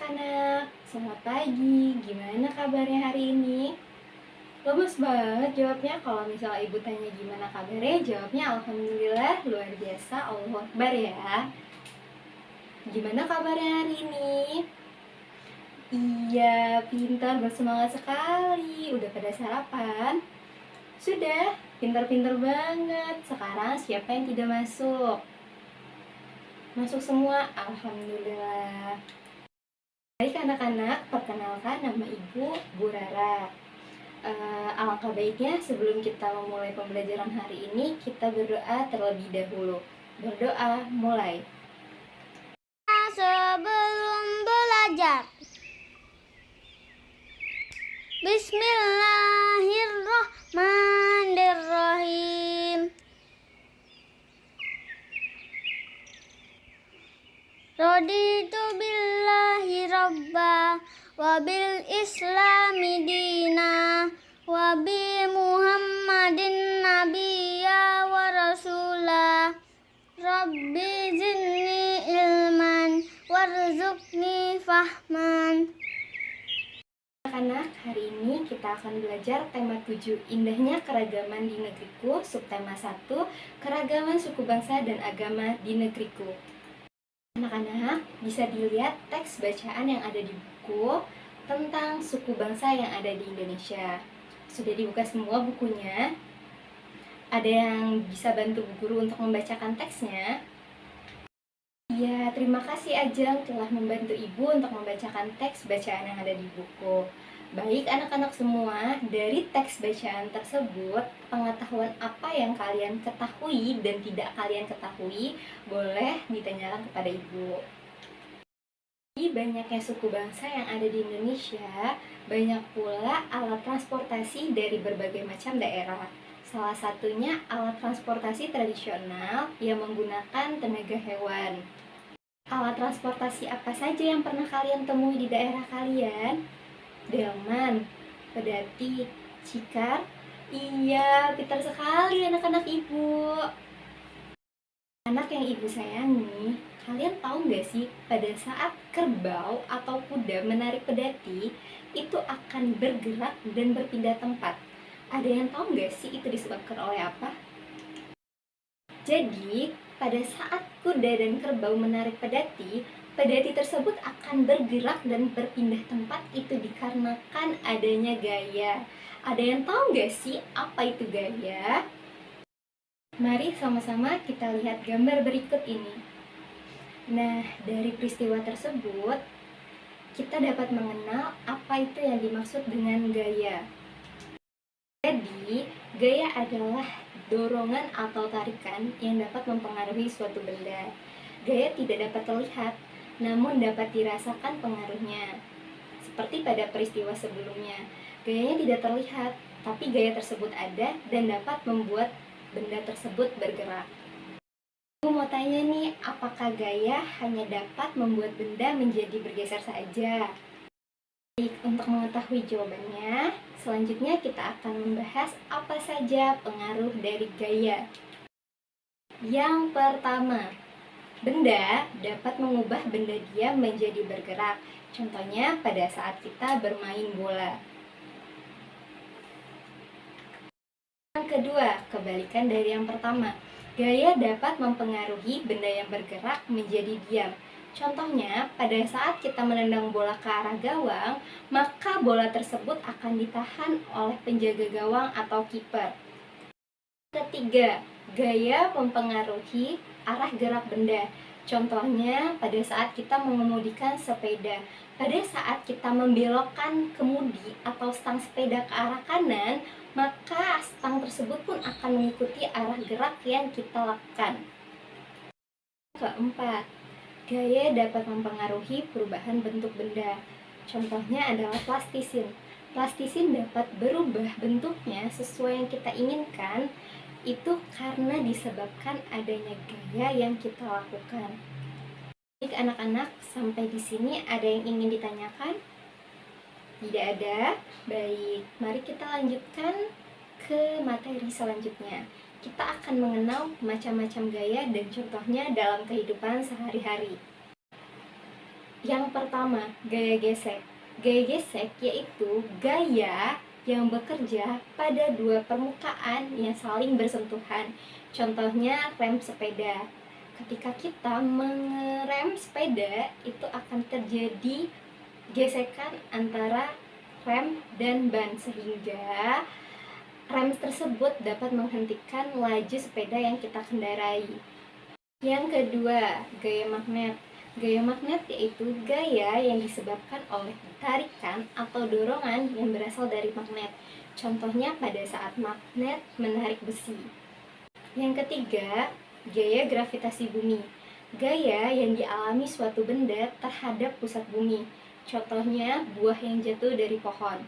anak-anak, selamat pagi. Gimana kabarnya hari ini? Lemes banget jawabnya. Kalau misalnya ibu tanya gimana kabarnya, jawabnya alhamdulillah, luar biasa, Allahu Akbar ya. Gimana kabarnya hari ini? Iya, pintar, bersemangat sekali. Udah pada sarapan? Sudah, pintar-pintar banget. Sekarang siapa yang tidak masuk? Masuk semua, alhamdulillah. Baik anak-anak, perkenalkan nama ibu, Bu Rara. Alangkah baiknya sebelum kita memulai pembelajaran hari ini, kita berdoa terlebih dahulu. Berdoa, mulai. Sebelum belajar, Bismillahirrahmanirrahim. Raditu billahi rabba wa bil islami dina wa bi muhammadin nabiyya wa rasula. Rabbi zidni ilman warzuqni fahman. Anak-anak, hari ini kita akan belajar tema 7, Indahnya Keragaman di Negeriku, subtema 1, Keragaman Suku Bangsa dan Agama di Negeriku. Anak-anak, bisa dilihat teks bacaan yang ada di buku tentang suku bangsa yang ada di Indonesia. Sudah dibuka semua bukunya? Ada yang bisa bantu Bu Guru untuk membacakan teksnya? Ya, terima kasih Ajeng telah membantu Ibu untuk membacakan teks bacaan yang ada di buku. Baik anak-anak semua, dari teks bacaan tersebut, pengetahuan apa yang kalian ketahui dan tidak kalian ketahui, boleh ditanyakan kepada Ibu. Di banyaknya suku bangsa yang ada di Indonesia, banyak pula alat transportasi dari berbagai macam daerah. Salah satunya alat transportasi tradisional yang menggunakan tenaga hewan. Alat transportasi apa saja yang pernah kalian temui di daerah kalian? Delman, pedati, cikar. Iya, pintar sekali anak-anak Ibu. Anak yang Ibu sayangi, kalian tahu nggak sih pada saat kerbau atau kuda menarik pedati, itu akan bergerak dan berpindah tempat. Ada yang tahu nggak sih itu disebabkan oleh apa? Jadi, pada saat kuda dan kerbau menarik pedati, pedati tersebut akan bergerak dan berpindah tempat itu dikarenakan adanya gaya. Ada yang tahu nggak sih apa itu gaya? Mari sama-sama kita lihat gambar berikut ini. Nah, dari peristiwa tersebut, kita dapat mengenal apa itu yang dimaksud dengan gaya. Jadi, gaya adalah dorongan atau tarikan yang dapat mempengaruhi suatu benda. Gaya tidak dapat terlihat, namun dapat dirasakan pengaruhnya. Seperti pada peristiwa sebelumnya, gayanya tidak terlihat, tapi gaya tersebut ada dan dapat membuat benda tersebut bergerak. Aku mau tanya nih, apakah gaya hanya dapat membuat benda menjadi bergeser saja? Baik, untuk mengetahui jawabannya, selanjutnya kita akan membahas apa saja pengaruh dari gaya. Yang pertama, benda dapat mengubah benda diam menjadi bergerak. Contohnya pada saat kita bermain bola. Yang kedua, kebalikan dari yang pertama. Gaya dapat mempengaruhi benda yang bergerak menjadi diam. Contohnya, pada saat kita menendang bola ke arah gawang, maka bola tersebut akan ditahan oleh penjaga gawang atau kiper. Ketiga, gaya mempengaruhi arah gerak benda. Contohnya, pada saat kita mengemudikan sepeda. Pada saat kita membelokkan kemudi atau stang sepeda ke arah kanan, maka stang tersebut pun akan mengikuti arah gerak yang kita lakukan. Keempat, gaya dapat mempengaruhi perubahan bentuk benda. Contohnya adalah plastisin. Plastisin dapat berubah bentuknya sesuai yang kita inginkan, itu karena disebabkan adanya gaya yang kita lakukan. Baik anak-anak, sampai di sini ada yang ingin ditanyakan? Tidak ada? Baik, mari kita lanjutkan ke materi selanjutnya. Kita akan mengenal macam-macam gaya dan contohnya dalam kehidupan sehari-hari. Yang pertama, gaya gesek. Gaya gesek yaitu gaya yang bekerja pada dua permukaan yang saling bersentuhan. Contohnya rem sepeda. Ketika kita mengerem sepeda, itu akan terjadi gesekan antara rem dan ban sehingga rem tersebut dapat menghentikan laju sepeda yang kita kendarai. Yang kedua, gaya magnet. Gaya magnet yaitu gaya yang disebabkan oleh tarikan atau dorongan yang berasal dari magnet. Contohnya pada saat magnet menarik besi. Yang ketiga, gaya gravitasi bumi. Gaya yang dialami suatu benda terhadap pusat bumi. Contohnya buah yang jatuh dari pohon.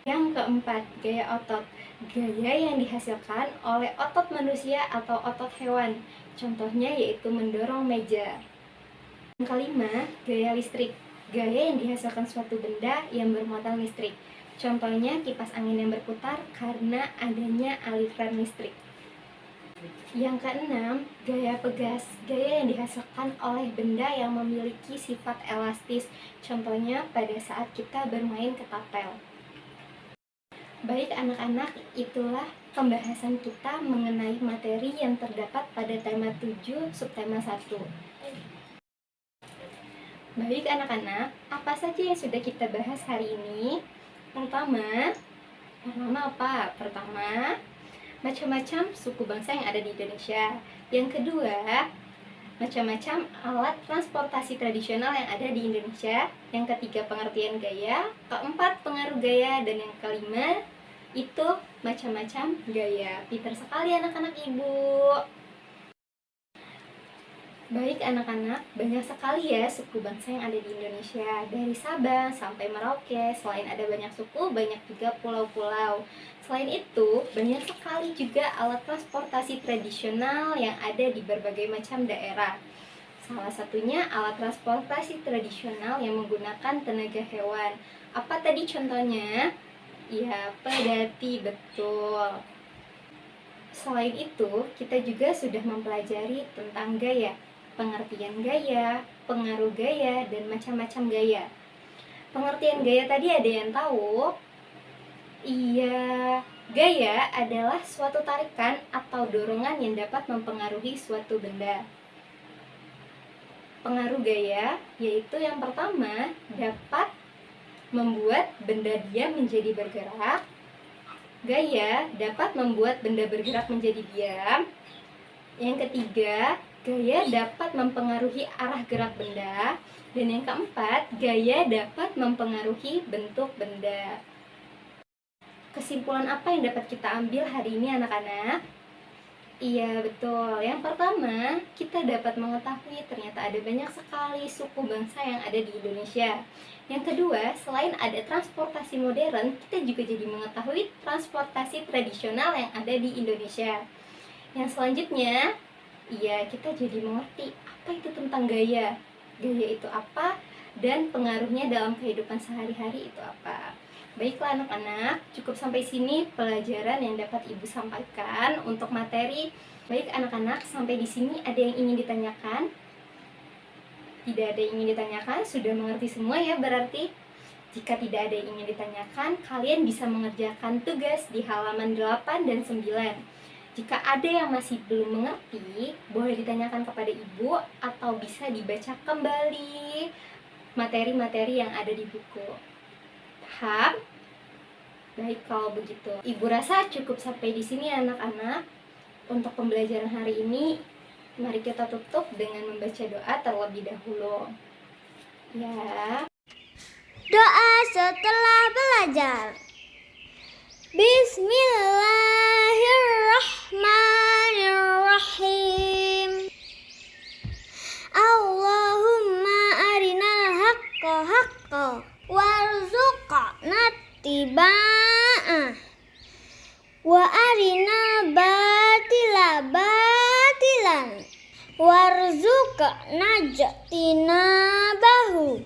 Yang keempat, gaya otot. Gaya yang dihasilkan oleh otot manusia atau otot hewan. Contohnya yaitu mendorong meja. Yang kelima, gaya listrik. Gaya yang dihasilkan suatu benda yang bermuatan listrik. Contohnya kipas angin yang berputar karena adanya aliran listrik. Yang keenam, gaya pegas. Gaya yang dihasilkan oleh benda yang memiliki sifat elastis. Contohnya pada saat kita bermain ketapel. Baik anak-anak, itulah pembahasan kita mengenai materi yang terdapat pada tema 7 subtema 1. Baik anak-anak, apa saja yang sudah kita bahas hari ini? Pertama apa? Pertama, macam-macam suku bangsa yang ada di Indonesia. Yang kedua, macam-macam alat transportasi tradisional yang ada di Indonesia. Yang ketiga, pengertian gaya. Keempat, pengaruh gaya. Dan yang kelima, itu macam-macam gaya. Pintar sekali anak-anak ibu. Baik anak-anak, banyak sekali ya suku bangsa yang ada di Indonesia. Dari Sabang sampai Merauke. Selain ada banyak suku, banyak juga pulau-pulau. Selain itu, banyak sekali juga alat transportasi tradisional yang ada di berbagai macam daerah. Salah satunya alat transportasi tradisional yang menggunakan tenaga hewan. Apa tadi contohnya? Ya, pedati, betul. Selain itu, kita juga sudah mempelajari tentang gaya, pengertian gaya, pengaruh gaya, dan macam-macam gaya. Pengertian gaya tadi ada yang tahu? Iya, gaya adalah suatu tarikan atau dorongan yang dapat mempengaruhi suatu benda. Pengaruh gaya yaitu yang pertama dapat membuat benda diam menjadi bergerak. Gaya dapat membuat benda bergerak menjadi diam. Yang ketiga, gaya dapat mempengaruhi arah gerak benda. Dan yang keempat, gaya dapat mempengaruhi bentuk benda. Kesimpulan apa yang dapat kita ambil hari ini anak-anak? Iya betul, yang pertama kita dapat mengetahui ternyata ada banyak sekali suku bangsa yang ada di Indonesia. Yang kedua, selain ada transportasi modern, kita juga jadi mengetahui transportasi tradisional yang ada di Indonesia. Yang selanjutnya, iya kita jadi mengerti apa itu tentang gaya. Gaya itu apa dan pengaruhnya dalam kehidupan sehari-hari itu apa. Baiklah anak-anak, cukup sampai sini pelajaran yang dapat Ibu sampaikan untuk materi. Baik anak-anak, sampai di sini ada yang ingin ditanyakan? Tidak ada yang ingin ditanyakan, sudah mengerti semua ya berarti? Jika tidak ada yang ingin ditanyakan, kalian bisa mengerjakan tugas di halaman 8 dan 9. Jika ada yang masih belum mengerti, boleh ditanyakan kepada Ibu atau bisa dibaca kembali materi-materi yang ada di buku. Paham? Baik kalau begitu. Ibu rasa cukup sampai di sini anak-anak. Untuk pembelajaran hari ini, mari kita tutup dengan membaca doa terlebih dahulu. Ya. Doa setelah belajar. Bismillahirrahmanirrahim. Allahumma arinal haqqa haqqa warzuqna tiba'ah wa arinal batila batilan warzuqna jtinabahu.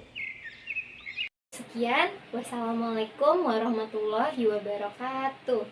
Sekian, wassalamualaikum warahmatullahi wabarakatuh.